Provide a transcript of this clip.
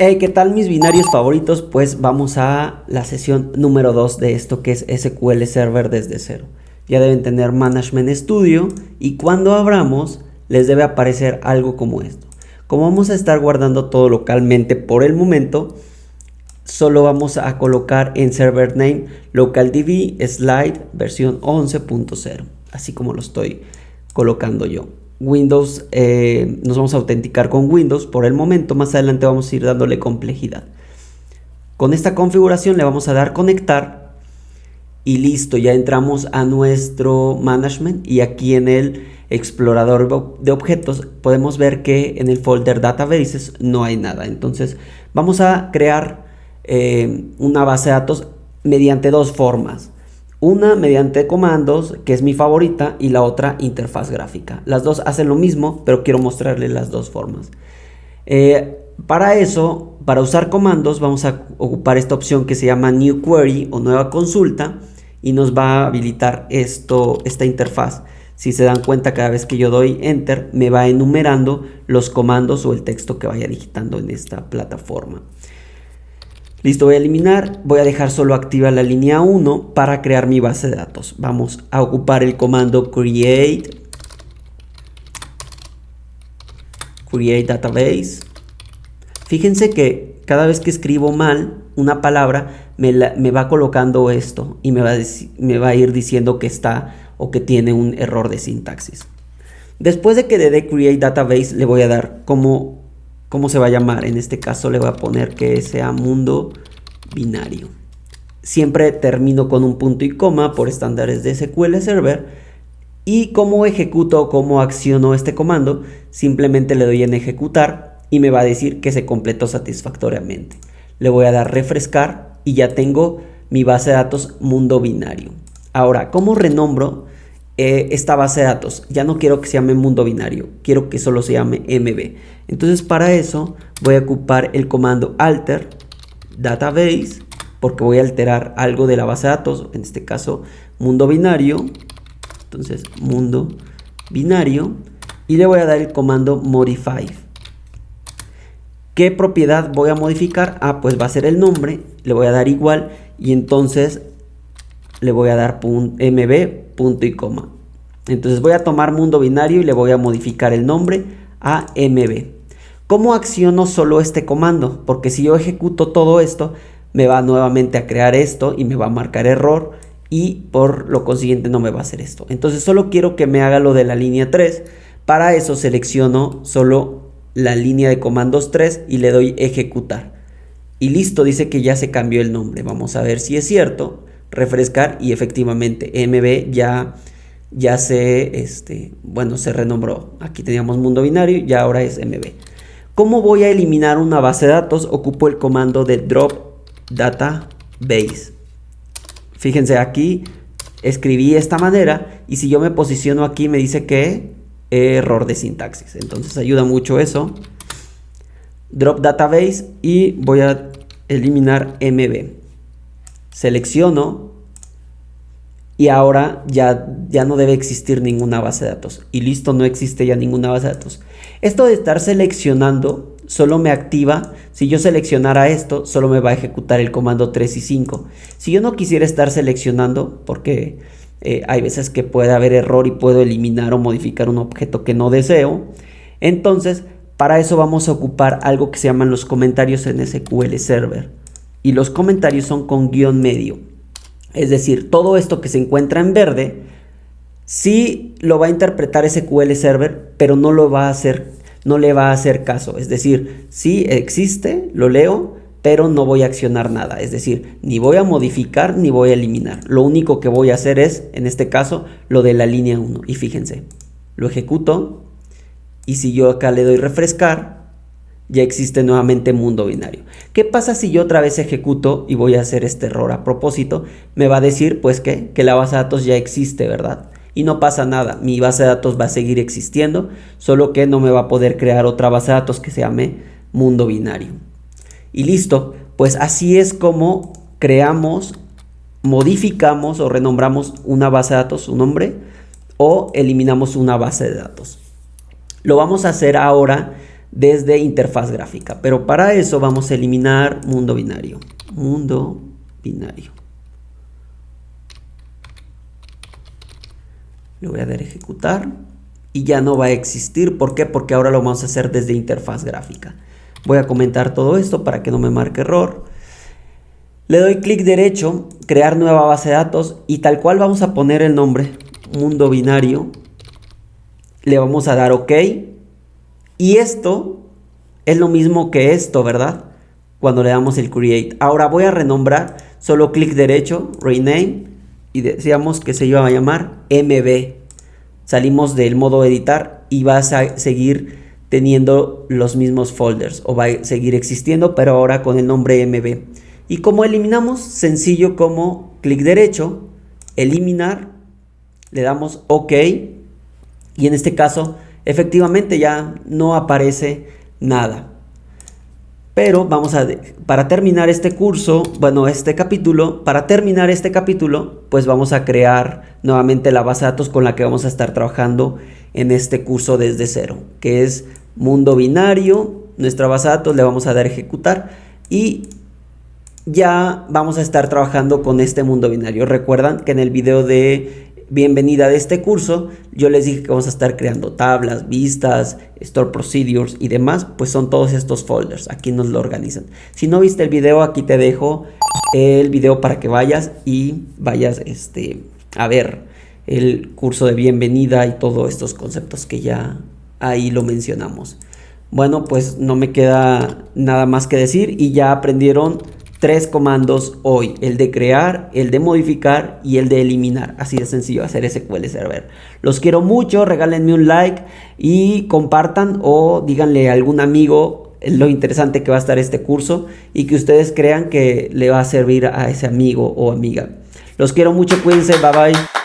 Hey, ¿qué tal mis binarios favoritos? Pues vamos a la sesión número 2 de esto que es SQL Server desde cero. Ya deben tener Management Studio y cuando abramos les debe aparecer algo como esto. Como vamos a estar guardando todo localmente por el momento, solo vamos a colocar en Server Name LocalDB Slide versión 11.0, así como lo estoy colocando yo. Windows, nos vamos a autenticar con Windows por el momento, más adelante vamos a ir dándole complejidad. Con esta configuración le vamos a dar conectar y listo, ya entramos a nuestro management y aquí en el explorador de objetos podemos ver que en el folder databases no hay nada. Entonces vamos a crear una base de datos mediante dos formas. Una mediante comandos, que es mi favorita, y la otra interfaz gráfica. Las dos hacen lo mismo, pero quiero mostrarles las dos formas. Para eso, para usar comandos, vamos a ocupar esta opción que se llama New Query o nueva consulta y nos va a habilitar esta interfaz. Si se dan cuenta, cada vez que yo doy Enter, me va enumerando los comandos o el texto que vaya digitando en esta plataforma. Listo, voy a eliminar, voy a dejar solo activa la línea 1 para crear mi base de datos. Vamos a ocupar el comando create database. Fíjense que cada vez que escribo mal una palabra me va colocando esto y me va a ir diciendo que está o que tiene un error de sintaxis. Después de que le dé create database, le voy a dar ¿cómo se va a llamar? En este caso le voy a poner que sea mundo binario. Siempre termino con un punto y coma por estándares de SQL Server. Y cómo ejecuto o cómo acciono este comando, simplemente le doy en ejecutar y me va a decir que se completó satisfactoriamente. Le voy a dar refrescar y ya tengo mi base de datos mundo binario. Ahora, ¿cómo renombro esta base de datos? Ya no quiero que se llame mundo binario, quiero que solo se llame MB. Entonces para eso voy a ocupar el comando alter database, porque voy a alterar algo de la base de datos, en este caso mundo binario. Entonces mundo binario y le voy a dar el comando modify. ¿Qué propiedad voy a modificar? Pues va a ser el nombre, le voy a dar igual y entonces le voy a dar mb punto y coma. Entonces voy a tomar mundo binario y le voy a modificar el nombre a mb. ¿Cómo acciono solo este comando? Porque si yo ejecuto todo esto, me va nuevamente a crear esto y me va a marcar error y por lo consiguiente no me va a hacer esto. Entonces solo quiero que me haga lo de la línea 3. Para eso selecciono solo la línea de comandos 3 y le doy ejecutar. Y listo, dice que ya se cambió el nombre. Vamos a ver si es cierto. Refrescar y efectivamente MB ya se renombró. Aquí teníamos mundo binario y ahora es MB. ¿Cómo voy a eliminar una base de datos? Ocupo el comando de drop database. Fíjense, aquí escribí de esta manera y si yo me posiciono aquí me dice que error de sintaxis. Entonces ayuda mucho eso. Drop database y voy a eliminar MB. Selecciono y ahora ya no debe existir ninguna base de datos. Y listo, no existe ya ninguna base de datos. Esto de estar seleccionando solo me activa. Si yo seleccionara esto, solo me va a ejecutar el comando 3 y 5. Si yo no quisiera estar seleccionando, porque hay veces que puede haber error y puedo eliminar o modificar un objeto que no deseo, entonces para eso vamos a ocupar algo que se llaman los comentarios en SQL Server. Y los comentarios son con guión medio. Es decir, todo esto que se encuentra en verde, sí lo va a interpretar SQL Server, pero no le va a hacer caso. Es decir, sí existe, lo leo, pero no voy a accionar nada. Es decir, ni voy a modificar ni voy a eliminar. Lo único que voy a hacer es, en este caso, lo de la línea 1. Y fíjense, lo ejecuto y si yo acá le doy refrescar, ya existe nuevamente mundo binario. ¿Qué pasa si yo otra vez ejecuto y voy a hacer este error a propósito? Me va a decir pues que la base de datos ya existe, ¿verdad? Y no pasa nada, mi base de datos va a seguir existiendo, solo que no me va a poder crear otra base de datos que se llame mundo binario. Y listo, pues así es como creamos, modificamos o renombramos una base de datos, un nombre, o eliminamos una base de datos. Lo vamos a hacer ahora desde interfaz gráfica. Pero para eso vamos a eliminar mundo binario. Mundo binario. Le voy a dar a ejecutar y ya no va a existir. ¿Por qué? Porque ahora lo vamos a hacer desde interfaz gráfica. Voy a comentar todo esto para que no me marque error. Le doy clic derecho, crear nueva base de datos y tal cual vamos a poner el nombre, mundo binario. Le vamos a dar OK. Y esto es lo mismo que esto, ¿verdad? Cuando le damos el create. Ahora voy a renombrar, solo clic derecho, rename, y decíamos que se iba a llamar MB. Salimos del modo editar y vas a seguir teniendo los mismos folders, o va a seguir existiendo, pero ahora con el nombre MB. Y como eliminamos, sencillo como clic derecho, eliminar, le damos OK, y en este caso efectivamente ya no aparece nada. Pero vamos a, para terminar este curso, bueno, este capítulo, para terminar este capítulo, pues vamos a crear nuevamente la base de datos con la que vamos a estar trabajando en este curso desde cero, que es mundo binario. Nuestra base de datos le vamos a dar a ejecutar y ya vamos a estar trabajando con este mundo binario. Recuerdan que en el video de bienvenida de este curso yo les dije que vamos a estar creando tablas, vistas, store procedures y demás, pues son todos estos folders, aquí nos lo organizan. Si no viste el video, aquí te dejo el video para que vayas a ver el curso de bienvenida y todos estos conceptos que ya ahí lo mencionamos. Bueno, pues no me queda nada más que decir y ya aprendieron 3 comandos hoy: el de crear, el de modificar y el de eliminar. Así de sencillo hacer SQL Server. Los quiero mucho, regálenme un like y compartan o díganle a algún amigo lo interesante que va a estar este curso y que ustedes crean que le va a servir a ese amigo o amiga. Los quiero mucho, cuídense, bye bye.